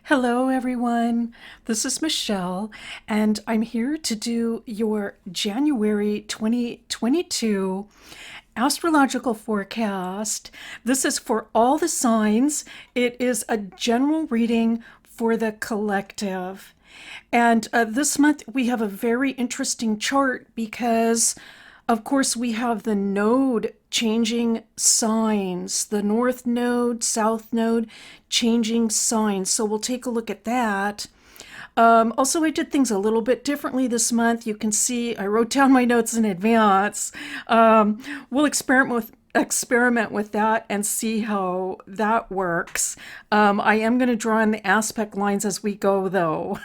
Hello, everyone. This is Michelle, and I'm here to do your January 2022 astrological forecast. This is for all the signs. It is a general reading for the collective. And this month we have a very interesting chart because, of course, we have the node changing signs, the north node, south node changing signs. So we'll take a look at that. Also, I did things a little bit differently this month. You can see I wrote down my notes in advance. We'll experiment with that and see how that works. I am going to draw in the aspect lines as we go, though.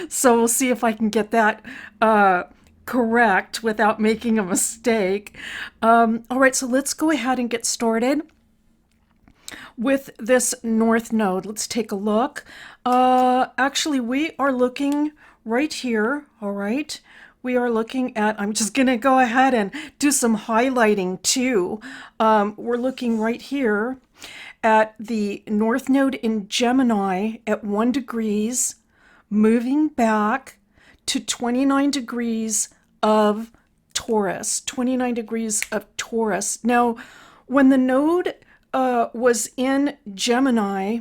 So we'll see if I can get that correct without making a mistake. All right, so let's go ahead and get started with this north node. Let's take a look. Actually, we are looking right here. All right. We are looking at, I'm just going to go ahead and do some highlighting too. We're looking right here at the north node in Gemini at 1 degrees, moving back to 29 degrees of Taurus. 29 degrees of Taurus. Now, when the node was in Gemini,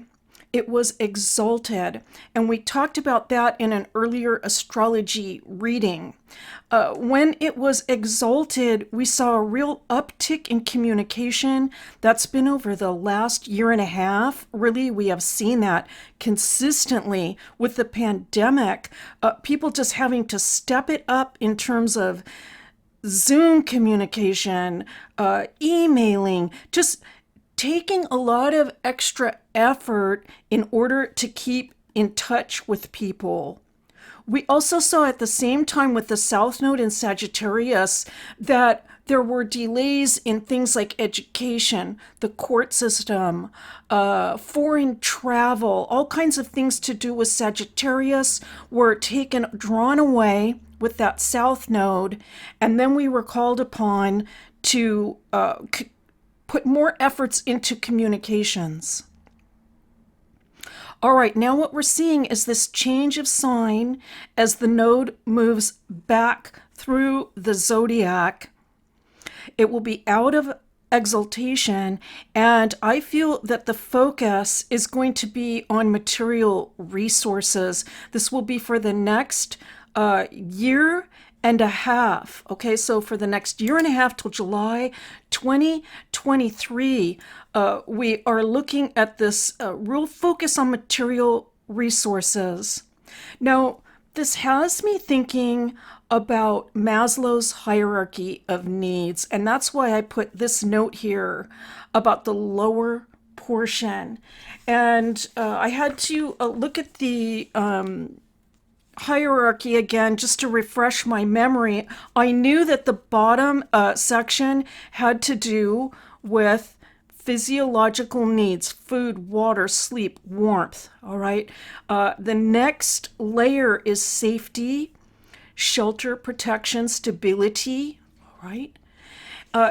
it was exalted. And we talked about that in an earlier astrology reading. When it was exalted, we saw a real uptick in communication. That's been over the last year and a half. Really, we have seen that consistently with the pandemic. People just having to step it up in terms of Zoom communication, emailing, just taking a lot of extra effort in order to keep in touch with people. We also saw at the same time with the South Node in Sagittarius that there were delays in things like education, the court system, foreign travel, all kinds of things to do with Sagittarius were drawn away with that South Node, and then we were called upon to put more efforts into communications. All right, now what we're seeing is this change of sign as the node moves back through the zodiac. It will be out of exaltation, and I feel that the focus is going to be on material resources. This will be for the next year and a half. Okay, so for the next year and a half till July 2023, we are looking at this real focus on material resources. Now, this has me thinking about Maslow's hierarchy of needs, and that's why I put this note here about the lower portion. And I had to look at the hierarchy again just to refresh my memory. I knew that the bottom section had to do with physiological needs: food, water, sleep, warmth. All right. The next layer is safety, shelter, protection, stability. All right.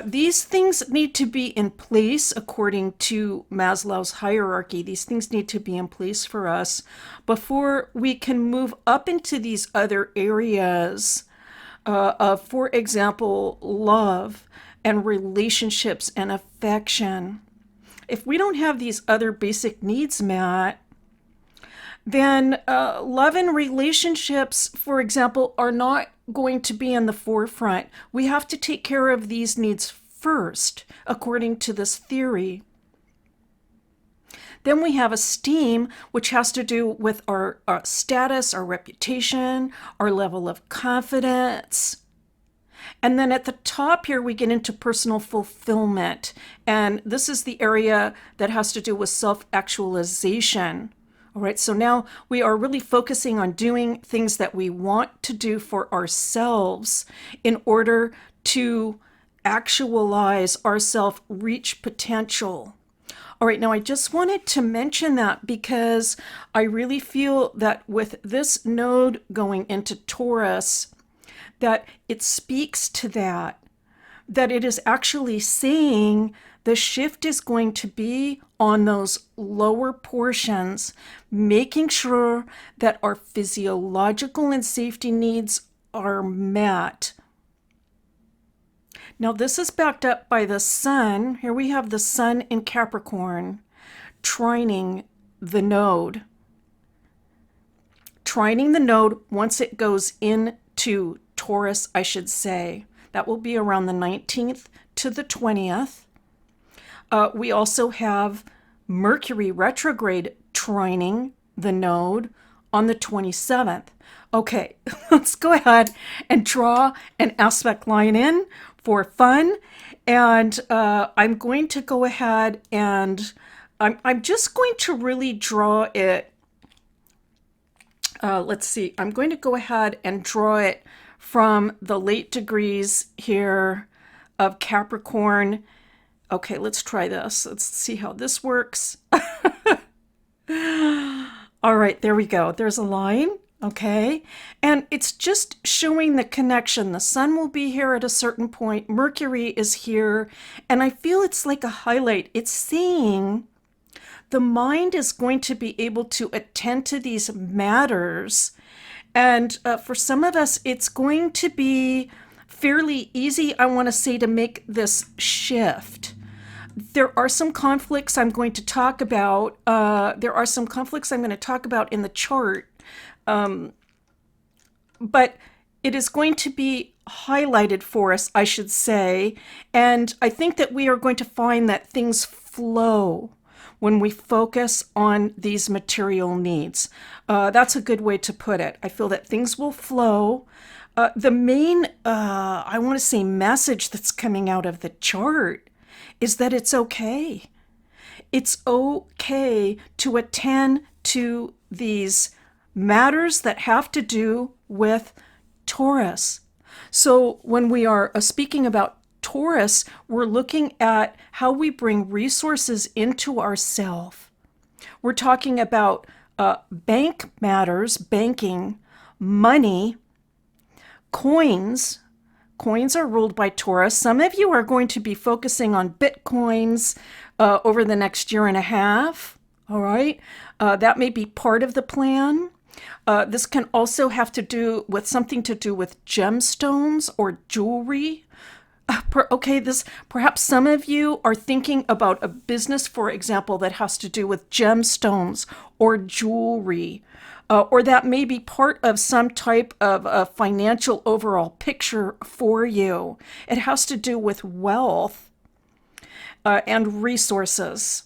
These things need to be in place according to Maslow's hierarchy. These things need to be in place for us before we can move up into these other areas of, for example, love and relationships and affection. If we don't have these other basic needs met, then love and relationships, for example, are not going to be in the forefront. We have to take care of these needs first, according to this theory. Then we have esteem, which has to do with our status, our reputation, our level of confidence. And then at the top here, we get into personal fulfillment. And this is the area that has to do with self-actualization. All right, so now we are really focusing on doing things that we want to do for ourselves in order to actualize ourselves, reach potential. All right, now I just wanted to mention that because I really feel that with this node going into Taurus, that it speaks to that it is actually saying The shift is going to be on those lower portions, making sure that our physiological and safety needs are met. Now, this is backed up by the sun. Here we have the sun in Capricorn trining the node. Trining the node once it goes into Taurus, I should say. That will be around the 19th to the 20th. We also have Mercury retrograde trining the node on the 27th. Okay, let's go ahead and draw an aspect line in for fun. And I'm going to go ahead and I'm just going to really draw it. Let's see, I'm going to go ahead and draw it from the late degrees here of Capricorn. Okay, let's try this. Let's see how this works. All right, there we go. There's a line. Okay, and it's just showing the connection. The sun will be here at a certain point. Mercury is here, and I feel it's like a highlight. It's saying the mind is going to be able to attend to these matters. And for some of us, it's going to be fairly easy, I want to say, to make this shift. There are some conflicts I'm going to talk about. In the chart. But it is going to be highlighted for us, I should say. And I think that we are going to find that things flow when we focus on these material needs. That's a good way to put it. I feel that things will flow. The main, I want to say, message that's coming out of the chart is that it's okay. It's okay to attend to these matters that have to do with Taurus. So when we are speaking about Taurus, we're looking at how we bring resources into ourselves. We're talking about bank matters, banking, money, coins. Coins are ruled by Taurus. Some of you are going to be focusing on Bitcoins over the next year and a half. All right. That may be part of the plan. This can also have to do with something to do with gemstones or jewelry. Perhaps some of you are thinking about a business, for example, that has to do with gemstones or jewelry, or that may be part of some type of a financial overall picture for you. It has to do with wealth and resources.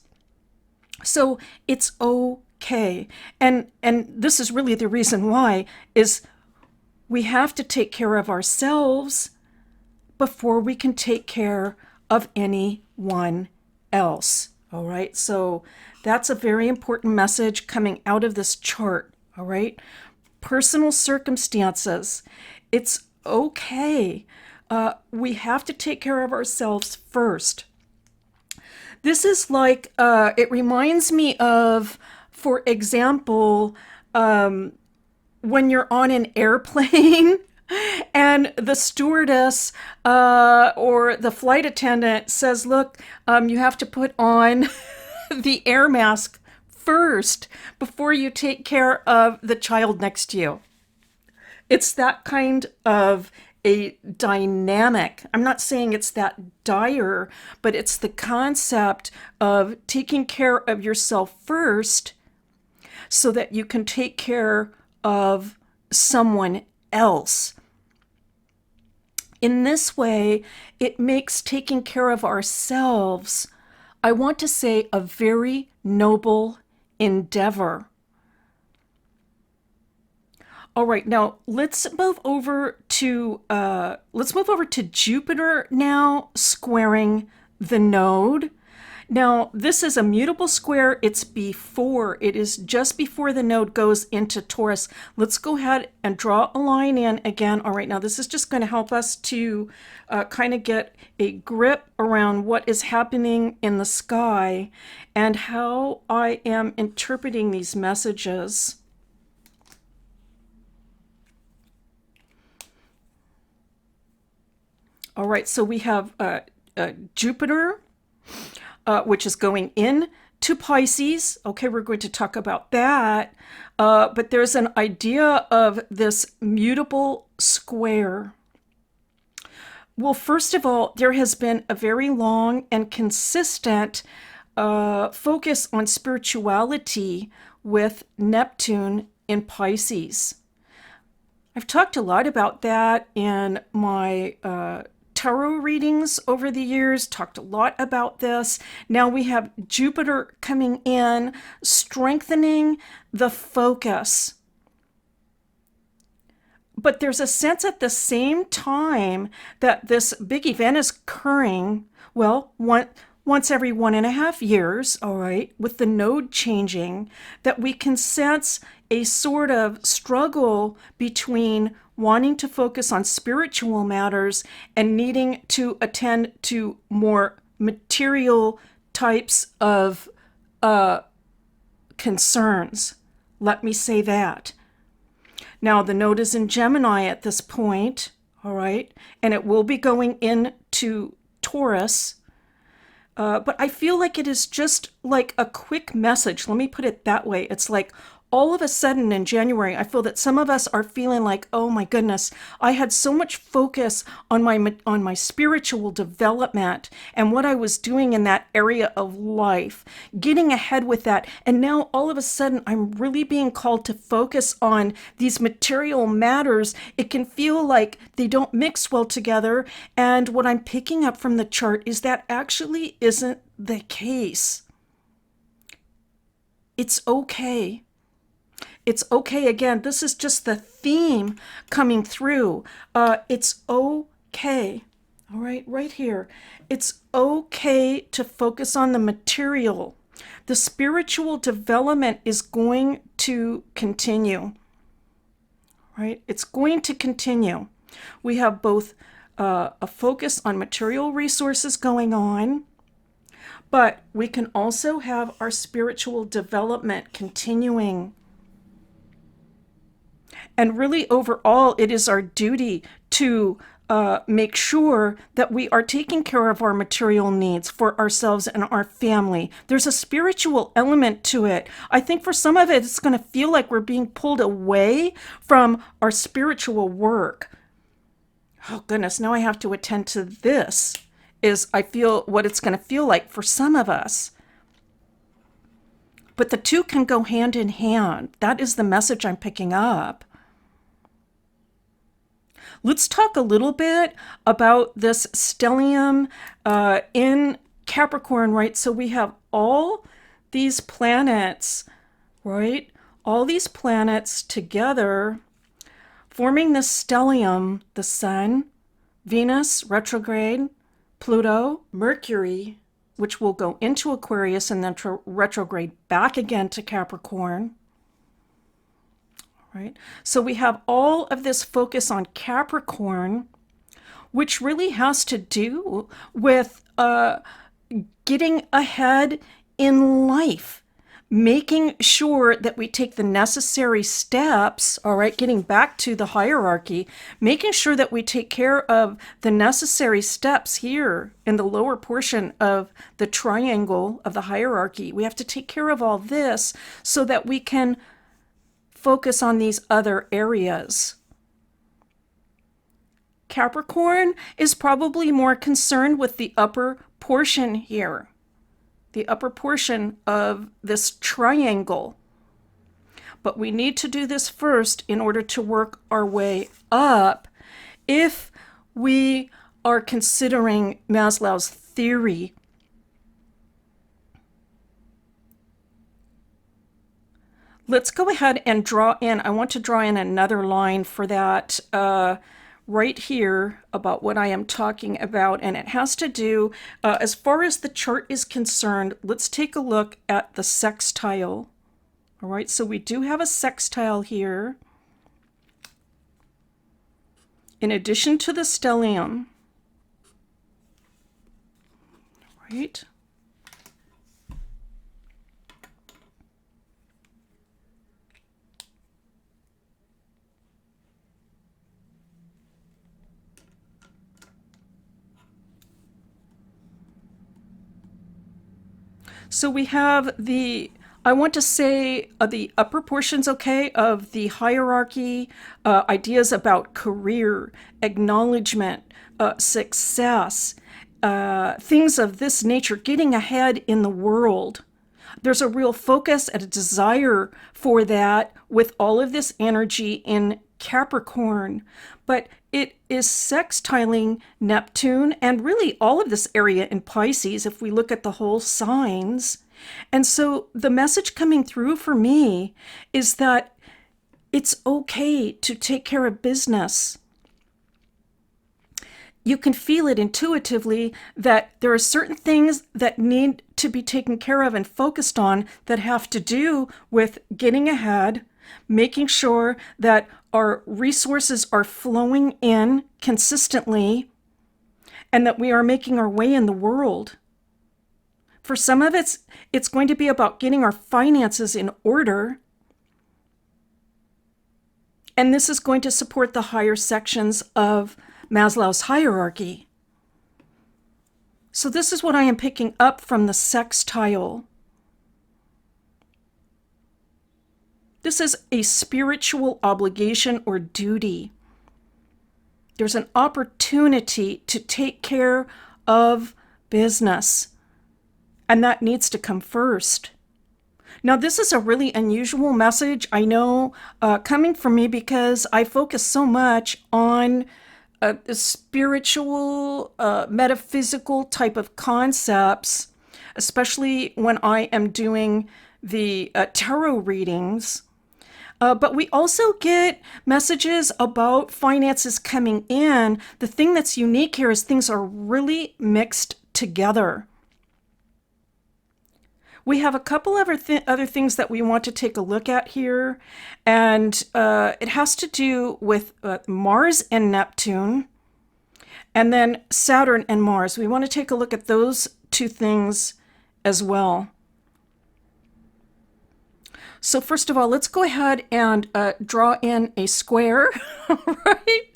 So it's okay. And this is really the reason why is we have to take care of ourselves before we can take care of anyone else. All right. So that's a very important message coming out of this chart. All right. Personal circumstances. It's okay. We have to take care of ourselves first. This is like, it reminds me of, for example, when you're on an airplane and the stewardess or the flight attendant says, look, you have to put on the air mask first before you take care of the child next to you. It's that kind of a dynamic. I'm not saying it's that dire, but it's the concept of taking care of yourself first so that you can take care of someone else. In this way, it makes taking care of ourselves, I want to say, a very noble endeavor. All right, now let's move over to Jupiter now squaring the node. Now, this is a mutable square. It is just before the node goes into Taurus. Let's go ahead and draw a line in again. All right, now this is just going to help us to kind of get a grip around what is happening in the sky and how I am interpreting these messages. All right, so we have Jupiter which is going in to Pisces. Okay, we're going to talk about that. But there's an idea of this mutable square. Well, first of all, there has been a very long and consistent focus on spirituality with Neptune in Pisces. I've talked a lot about that in my tarot readings over the years, talked a lot about this. Now we have Jupiter coming in, strengthening the focus. But there's a sense at the same time that this big event is occurring, well, once every 1.5 years, all right, with the node changing, that we can sense a sort of struggle between wanting to focus on spiritual matters and needing to attend to more material types of concerns. Let me say that. Now, the node is in Gemini at this point, all right, and it will be going into Taurus. But I feel like it is just like a quick message. Let me put it that way. It's like all of a sudden in January, I feel that some of us are feeling like, oh my goodness, I had so much focus on my spiritual development and what I was doing in that area of life, getting ahead with that. And now all of a sudden, I'm really being called to focus on these material matters. It can feel like they don't mix well together. And what I'm picking up from the chart is that actually isn't the case. It's okay. It's okay. Again, this is just the theme coming through. It's okay. All right, right here. It's okay to focus on the material. The spiritual development is going to continue. Right? It's going to continue. We have both a focus on material resources going on, but we can also have our spiritual development continuing. And really, overall, it is our duty to make sure that we are taking care of our material needs for ourselves and our family. There's a spiritual element to it. I think for some of it, it's going to feel like we're being pulled away from our spiritual work. Oh, goodness, now I have to attend to this, is I feel what it's going to feel like for some of us. But the two can go hand in hand. That is the message I'm picking up. Let's talk a little bit about this stellium in Capricorn, right? So we have all these planets, right? All these planets together forming this stellium, the Sun, Venus, retrograde, Pluto, Mercury, which will go into Aquarius and then retrograde back again to Capricorn. Right? So we have all of this focus on Capricorn, which really has to do with getting ahead in life, making sure that we take the necessary steps, all right, getting back to the hierarchy, making sure that we take care of the necessary steps here in the lower portion of the triangle of the hierarchy. We have to take care of all this so that we can focus on these other areas. Capricorn is probably more concerned with the upper portion here, the upper portion of this triangle. But we need to do this first in order to work our way up if we are considering Maslow's theory. Let's go ahead and draw in. I want to draw in another line for that right here about what I am talking about. And it has to do, as far as the chart is concerned, let's take a look at the sextile. All right, so we do have a sextile here. In addition to the stellium. Right. So we have I want to say the upper portions, okay, of the hierarchy, ideas about career, acknowledgement, success, things of this nature, getting ahead in the world. There's a real focus and a desire for that with all of this energy in Capricorn. But it is sextiling Neptune and really all of this area in Pisces if we look at the whole signs. And so the message coming through for me is that it's okay to take care of business. You can feel it intuitively that there are certain things that need to be taken care of and focused on that have to do with getting ahead, making sure that our resources are flowing in consistently, and that we are making our way in the world. For some of it's going to be about getting our finances in order. And this is going to support the higher sections of Maslow's hierarchy. So this is what I am picking up from the sextile. This is a spiritual obligation or duty. There's an opportunity to take care of business, and that needs to come first. Now, this is a really unusual message, I know, coming from me because I focus so much on spiritual, metaphysical type of concepts, especially when I am doing the tarot readings. But we also get messages about finances coming in. The thing that's unique here is things are really mixed together. We have a couple of other things that we want to take a look at here, and it has to do with Mars and Neptune, and then Saturn and Mars. We want to take a look at those two things as well. So first of all, let's go ahead and draw in a square, right?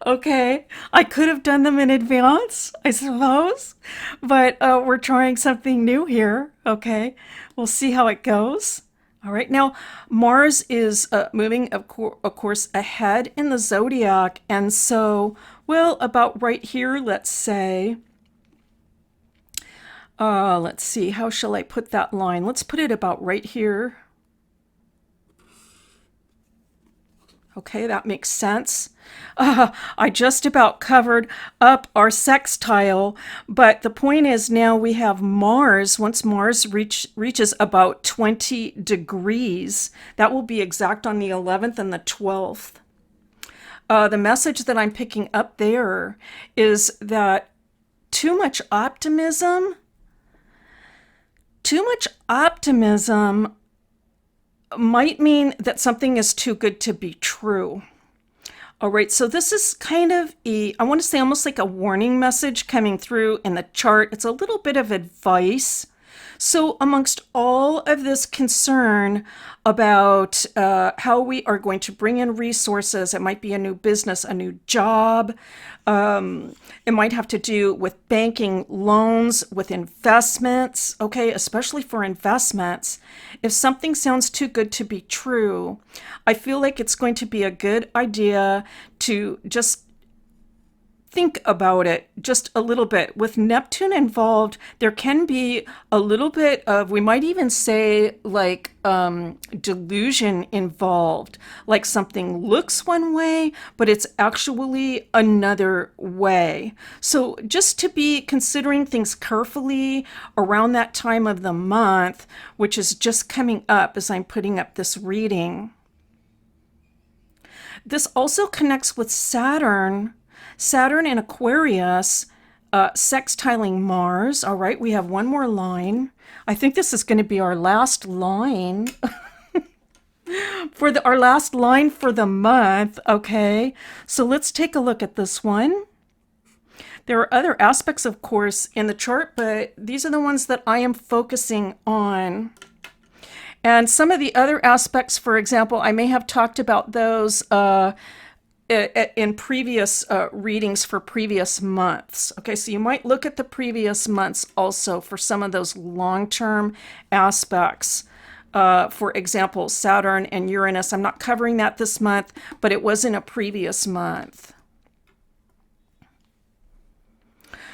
Okay, I could have done them in advance, I suppose, but we're trying something new here. Okay, we'll see how it goes. All right, now Mars is moving, of course, ahead in the zodiac, and so, well, about right here, let's say. Let's see, how shall I put that line? Let's put it about right here. Okay, that makes sense. I just about covered up our sextile, but the point is now we have Mars. Once Mars reaches about 20 degrees, that will be exact on the 11th and the 12th. The message that I'm picking up there is that too much optimism might mean that something is too good to be true. All right, so this is kind of I want to say almost like a warning message coming through in the chart. It's a little bit of advice. So amongst all of this concern about how we are going to bring in resources, it might be a new business, a new job. It might have to do with banking, loans, with investments, okay, especially for investments. If something sounds too good to be true, I feel like it's going to be a good idea to just think about it just a little bit. With Neptune involved, there can be a little bit of, we might even say, like delusion involved. Like something looks one way, but it's actually another way. So just to be considering things carefully around that time of the month, which is just coming up as I'm putting up this reading. This also connects with Saturn in Aquarius, sextiling Mars. All right, we have one more line. I think this is going to be our last line for our last line for the month. Okay, so let's take a look at this one. There are other aspects, of course, in the chart, but these are the ones that I am focusing on. And some of the other aspects, for example, I may have talked about those in previous readings for previous months. Okay, so you might look at the previous months also for some of those long-term aspects. For example, Saturn and Uranus. I'm not covering that this month, but it was in a previous month.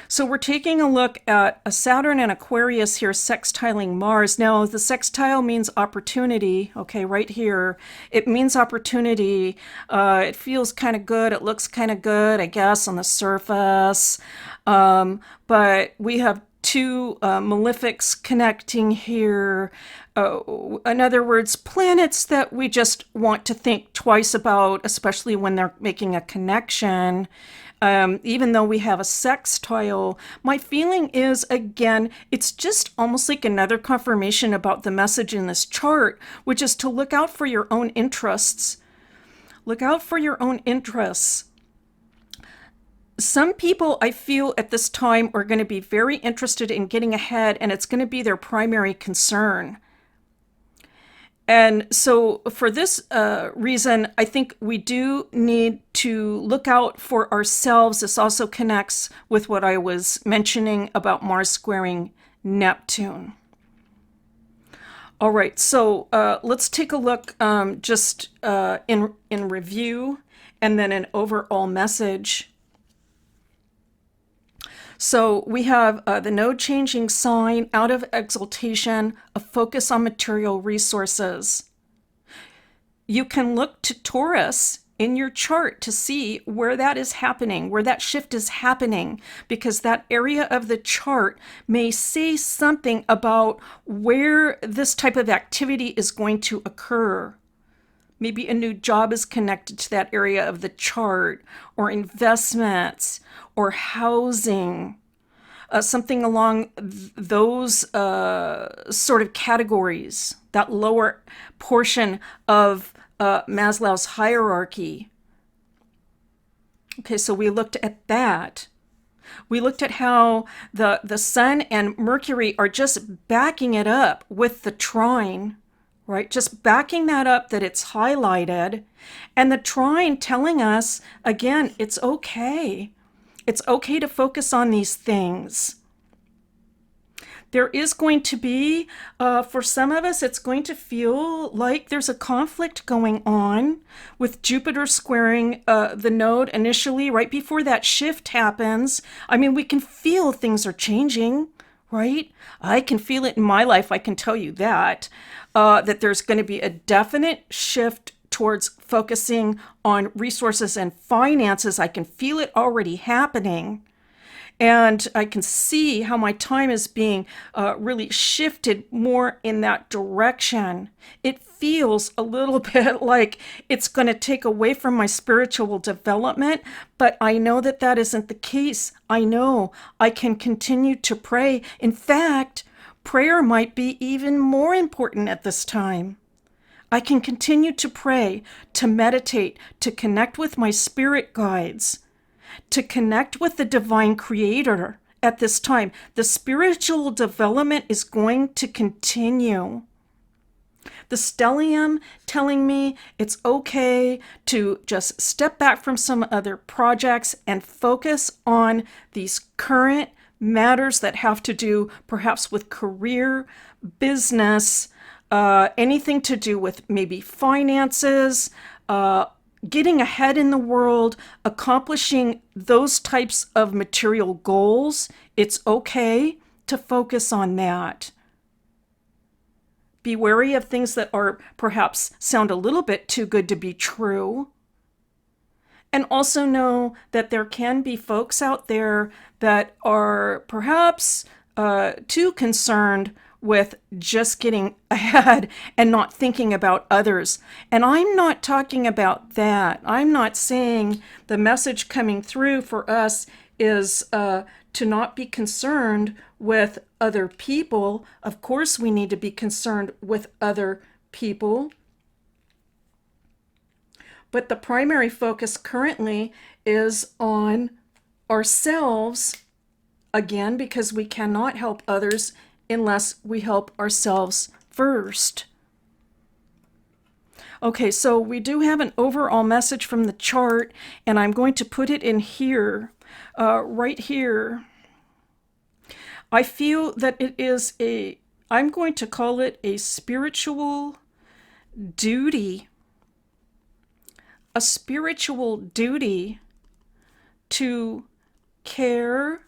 So we're taking a look at a Saturn and Aquarius here sextiling Mars. Now, the sextile means opportunity, okay, right here. It means opportunity. It feels kind of good. It looks kind of good, I guess, on the surface. But we have two malefics connecting here. In other words, planets that we just want to think twice about, especially when they're making a connection. Even though we have a sextile, my feeling is, again, it's just almost like another confirmation about the message in this chart, which is to look out for your own interests. Look out for your own interests. Some people, I feel, at this time are going to be very interested in getting ahead, and it's going to be their primary concern. And so for this reason, I think we do need to look out for ourselves. This also connects with what I was mentioning about Mars squaring Neptune. All right, so let's take a look just in review and then an overall message. So we have the node changing sign out of exaltation, a focus on material resources. You can look to Taurus in your chart to see where that is happening, where that shift is happening, because that area of the chart may say something about where this type of activity is going to occur. Maybe a new job is connected to that area of the chart, or investments, or housing, something along those sort of categories, that lower portion of Maslow's hierarchy. Okay, so we looked at that. We looked at how the Sun and Mercury are just backing it up with the trine, right? Just backing that up, that it's highlighted. And the trine telling us, again, it's okay. It's okay to focus on these things. There is going to be, for some of us, it's going to feel like there's a conflict going on with Jupiter squaring the node initially, right before that shift happens. I mean, we can feel things are changing, right? I can feel it in my life, I can tell you that, that there's going to be a definite shift towards focusing on resources and finances. I can feel it already happening. And I can see how my time is being really shifted more in that direction. It feels a little bit like it's going to take away from my spiritual development, but I know that that isn't the case. I know I can continue to pray. In fact, prayer might be even more important at this time. I can continue to pray, to meditate, to connect with my spirit guides, to connect with the divine creator at this time. The spiritual development is going to continue. The stellium telling me it's okay to just step back from some other projects and focus on these current matters that have to do perhaps with career, business, anything to do with maybe finances, getting ahead in the world, accomplishing those types of material goals. It's okay to focus on that. Be wary of things that are perhaps sound a little bit too good to be true. And also know that there can be folks out there that are perhaps too concerned with just getting ahead and not thinking about others. And I'm not talking about that. I'm not saying the message coming through for us is to not be concerned with other people. Of course, we need to be concerned with other people. But the primary focus currently is on ourselves, again, because we cannot help others unless we help ourselves first. Okay, so we do have an overall message from the chart, and I'm going to put it in here, right here. I feel that it is I'm going to call it a spiritual duty, a spiritual duty to care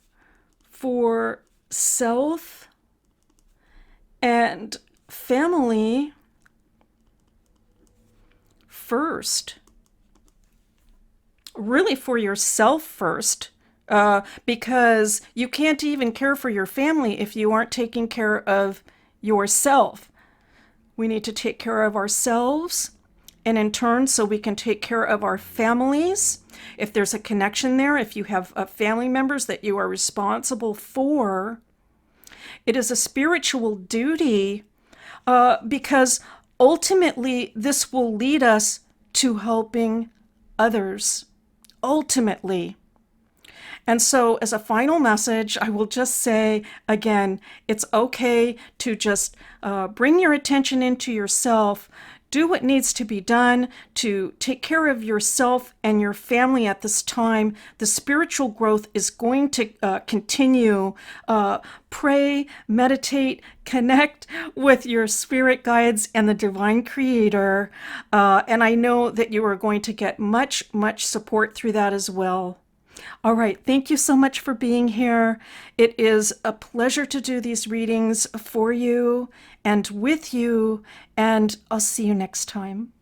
for self and family first. Really for yourself first, because you can't even care for your family if you aren't taking care of yourself. We need to take care of ourselves, and in turn, so we can take care of our families. If there's a connection there, if you have family members that you are responsible for, it is a spiritual duty, because ultimately this will lead us to helping others. Ultimately. And so, as a final message, I will just say again, it's okay to just bring your attention into yourself. Do what needs to be done to take care of yourself and your family at this time. The spiritual growth is going to continue. Pray, meditate, connect with your spirit guides and the divine creator. And I know that you are going to get much, much support through that as well. All right, thank you so much for being here. It is a pleasure to do these readings for you and with you, and I'll see you next time.